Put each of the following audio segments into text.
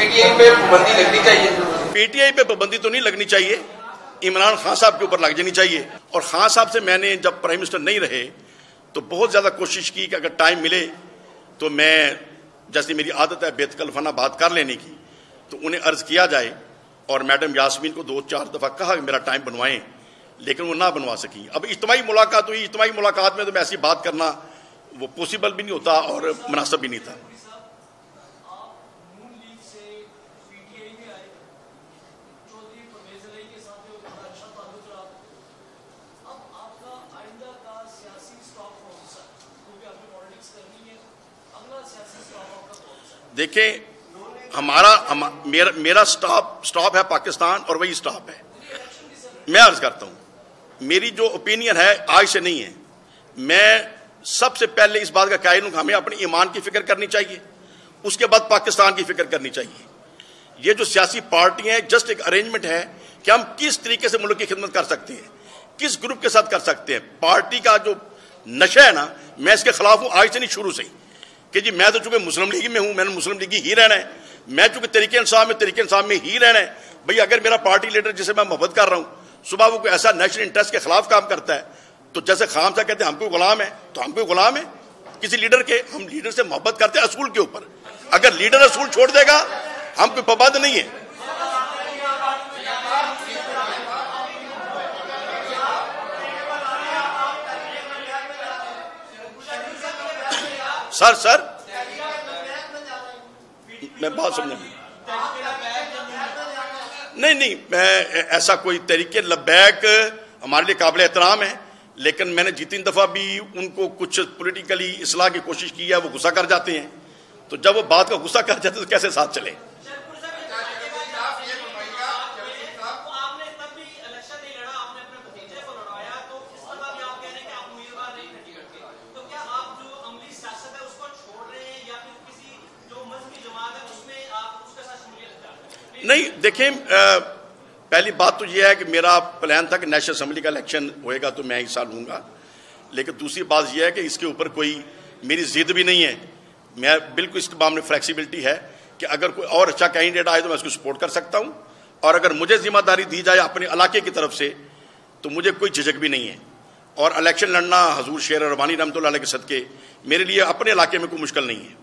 PTI पे पाबंदी लगनी चाहिए। पीटीआई पे पाबंदी तो नहीं लगनी चाहिए, इमरान खान साहब के ऊपर लग जानी चाहिए। और खान साहब से मैंने जब प्राइम मिनिस्टर नहीं रहे तो बहुत ज़्यादा कोशिश की कि अगर टाइम मिले तो मैं, जैसे मेरी आदत है बेतकल्फाना बात कर लेने की, तो उन्हें अर्ज़ किया जाए। और मैडम यास्मीन को 2-4 दफ़ा कहा कि मेरा टाइम बनवाएं, लेकिन वो ना बनवा सकी। अब इज्तिमाई मुलाकात हुई, इज्तिमाई मुलाकात में तो ऐसी बात करना वो पॉसिबल भी नहीं होता और मुनासिब भी नहीं था। देखें, मेरा स्टॉप है पाकिस्तान और वही स्टॉप है। मैं अर्ज करता हूं, मेरी जो ओपिनियन है आज से नहीं है। मैं सबसे पहले इस बात का कायल हूं कि हमें अपने ईमान की फिक्र करनी चाहिए, उसके बाद पाकिस्तान की फिक्र करनी चाहिए। ये जो सियासी पार्टियां हैं जस्ट एक अरेंजमेंट है कि हम किस तरीके से मुल्क की खिदमत कर सकते हैं, किस ग्रुप के साथ कर सकते हैं। पार्टी का जो नशा है ना, मैं इसके खिलाफ हूं आज से नहीं, शुरू से ही, कि जी मैं तो चूंकि मुस्लिम लीग में हूं, मैंने मुस्लिम लीग ही रहना है। मैं चूंकि तरीके इंसाफ में ही रहना है। भाई अगर मेरा पार्टी लीडर जिसे मैं मोहब्बत कर रहा हूं सुबह वो कोई ऐसा नेशनल इंटरेस्ट के खिलाफ काम करता है, तो जैसे खाम साहब कहते हैं हम कोई गुलाम है, तो हम कोई गुलाम है किसी लीडर के? हम लीडर से मोहब्बत करते हैं असूल के ऊपर। अगर लीडर असूल छोड़ देगा हम कोई पाबंद नहीं है। सर मैं बात समझ नहीं, मैं ऐसा कोई तरीके लबैक हमारे लिए काबिल एहतराम है, लेकिन मैंने जितनी दफा भी उनको कुछ पॉलिटिकली इस्लाह की कोशिश की है वो गुस्सा कर जाते हैं। तो जब वो बात का गुस्सा कर जाते तो कैसे साथ चले? नहीं, देखें, पहली बात तो यह है कि मेरा प्लान था कि नेशनल असेंबली का इलेक्शन होएगा तो मैं हिस्सा लूंगा, लेकिन दूसरी बात यह है कि इसके ऊपर कोई मेरी जिद भी नहीं है। मैं बिल्कुल इसके मामले में फ्लेक्सिबिलिटी है कि अगर कोई और अच्छा कैंडिडेट आए तो मैं उसको सपोर्ट कर सकता हूं, और अगर मुझे जिम्मेदारी दी जाए अपने इलाके की तरफ से तो मुझे कोई झिझक भी नहीं है। और इलेक्शन लड़ना हजूर शेर रबानी रहमतुल्लाह अलैह के सदके मेरे लिए अपने इलाके में कोई मुश्किल नहीं है।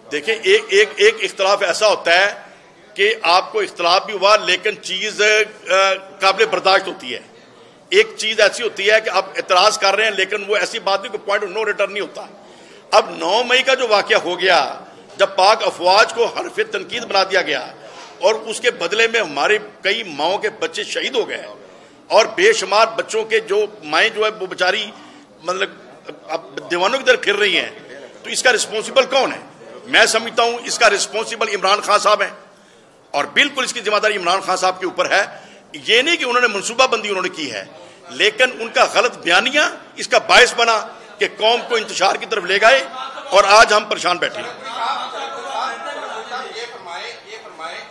देखिए, एक इख्तलाफ ऐसा होता है कि आपको इख्तलाफ भी हुआ लेकिन चीज काबिल बर्दाश्त होती है। एक चीज ऐसी होती है कि आप एतराज कर रहे हैं लेकिन वो ऐसी बात नहीं, कोई पॉइंट ऑफ नो रिटर्न नहीं होता। अब 9 मई का जो वाकया हो गया, जब पाक अफवाज को हरफ तनकीद बना दिया गया और उसके बदले में हमारे कई माओं के बच्चे शहीद हो गए और बेशुमार बच्चों के जो माएँ जो है वो बेचारी मतलब अब दीवानों की तरफ फिर रही हैं, तो इसका रिस्पॉन्सिबल कौन है? मैं समझता हूं इसका रिस्पॉन्सिबल इमरान खान साहब हैं और बिल्कुल इसकी जिम्मेदारी इमरान खान साहब के ऊपर है। ये नहीं कि उन्होंने मनसूबाबंदी उन्होंने की है, लेकिन उनका गलत बयानिया इसका बायस बना कि कौम को इंतशार की तरफ ले गए और आज हम परेशान बैठे हैं।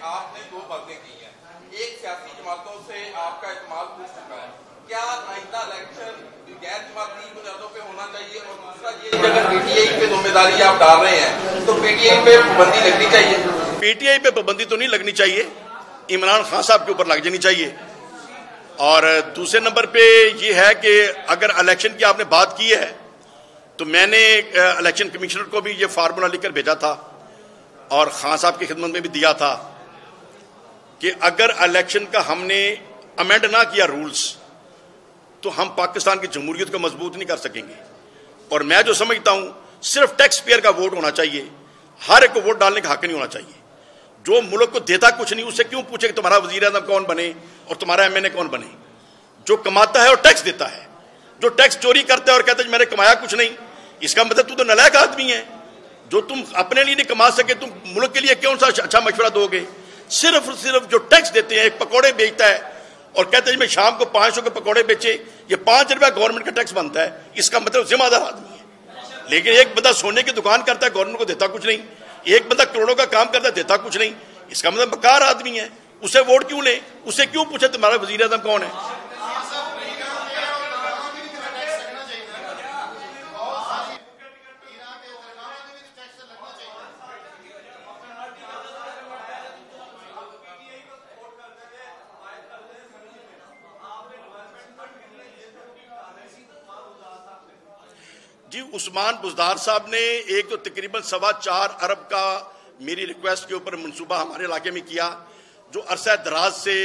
आपने 2 बातें की हैं, एक सियासी जमातों से आपका इस्तेमाल पूछ चुका है, क्या आइंदा इलेक्शन गैर जमाती बुनियादों पे होना चाहिए? और दूसरा ये, अगर पीटीआई पे जिम्मेदारी आप डाल रहे हैं तो पीटीआई पे पाबंदी लगनी चाहिए। पीटीआई पे पाबंदी तो नहीं लगनी चाहिए, इमरान खान साहब के ऊपर लग जानी चाहिए। और दूसरे नंबर पे ये है कि अगर इलेक्शन की आपने बात की है तो मैंने इलेक्शन कमिश्नर को भी ये फार्मूला लिखकर भेजा था और खान साहब की खिदमत में भी दिया था कि अगर इलेक्शन का हमने अमेंड ना किया रूल्स तो हम पाकिस्तान की जमहूरियत को मजबूत नहीं कर सकेंगे। और मैं जो समझता हूं सिर्फ टैक्स पेयर का वोट होना चाहिए, हर एक को वोट डालने का हक नहीं होना चाहिए। जो मुल्क को देता कुछ नहीं उससे क्यों पूछे कि तुम्हारा वजीर आज़म कौन बने और तुम्हारा एमएनए कौन बने? जो कमाता है और टैक्स देता है, जो टैक्स चोरी करता है और कहता है मैंने कमाया कुछ नहीं, इसका मतलब तू तो नालायक आदमी है। जो तुम अपने लिए नहीं कमा सके तुम मुल्क के लिए कौन सा अच्छा मशवरा दोगे? सिर्फ जो टैक्स देते हैं, एक पकौड़े बेचता है और कहते हैं मैं शाम को 500 के पकौड़े बेचे, ये 5 रुपया गवर्नमेंट का टैक्स बनता है, इसका मतलब जिम्मेदार आदमी है। लेकिन एक बंदा सोने की दुकान करता है, गवर्नमेंट को देता कुछ नहीं, एक बंदा करोड़ों का काम करता है, देता कुछ नहीं, इसका मतलब बकार आदमी है। उसे वोट क्यों लें? उससे क्यों पूछे तुम्हारा वजीर आजम कौन है? जी, उस्मान बुज़दार साहब ने एक तो तकरीबन 4.25 अरब का मेरी रिक्वेस्ट के ऊपर मंसूबा हमारे इलाके में किया, जो अरसा दराज से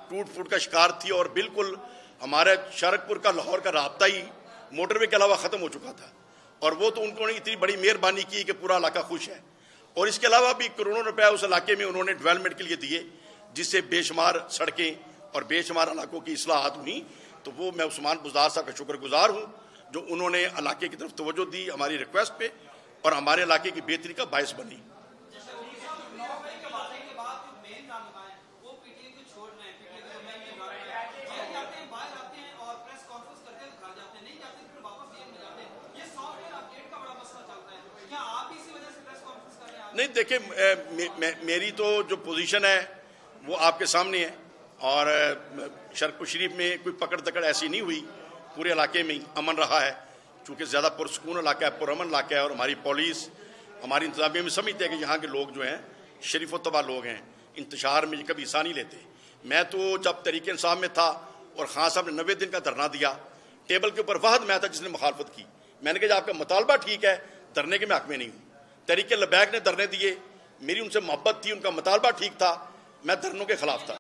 टूट फूट का शिकार थी और बिल्कुल हमारे शारकपुर का लाहौर का राब्ता ही मोटरवे के अलावा ख़त्म हो चुका था। और वो तो उन्होंने इतनी बड़ी मेहरबानी की कि पूरा इलाका खुश है। और इसके अलावा भी करोड़ों रुपया उस इलाके में उन्होंने डेवलपमेंट के लिए दिए, जिससे बेशुमार सड़कें और बेशुमार इलाकों की इस्लाहात हुई। तो वो मैं उस्मान बुज़दार साहब का शुक्रगुजार हूँ, जो उन्होंने इलाके की तरफ तवज्जो दी हमारी रिक्वेस्ट पे और हमारे इलाके की बेहतरी का बायस बनी। नहीं, देखिए, मेरी तो जो पोजीशन है वो आपके सामने है और शरकपुर शरीफ में कोई पकड़ दकड़ ऐसी नहीं हुई, पूरे इलाके में ही अमन रहा है, चूँकि ज़्यादा पुरसकून इलाका है, पुरअमन इलाका है। और हमारी पुलिस, हमारी इंतजामिया में समझते हैं कि यहाँ के लोग जो हैं शरीफ तबा लोग हैं, इंतशार में कभी हिस्सा नहीं लेते। मैं तो जब तहरीक इंसाफ में था और खान साहब ने 90 दिन का धरना दिया, टेबल के ऊपर वहद मैं था जिसने मुखालफत की। मैंने कहा आपका मुतालबा ठीक है, धरने के मैं हक में नहीं हूँ। तहरीक लबैक ने धरने दिए, मेरी उनसे मोहब्बत थी, उनका मुतालबा ठीक था, मैं धरनों के खिलाफ था।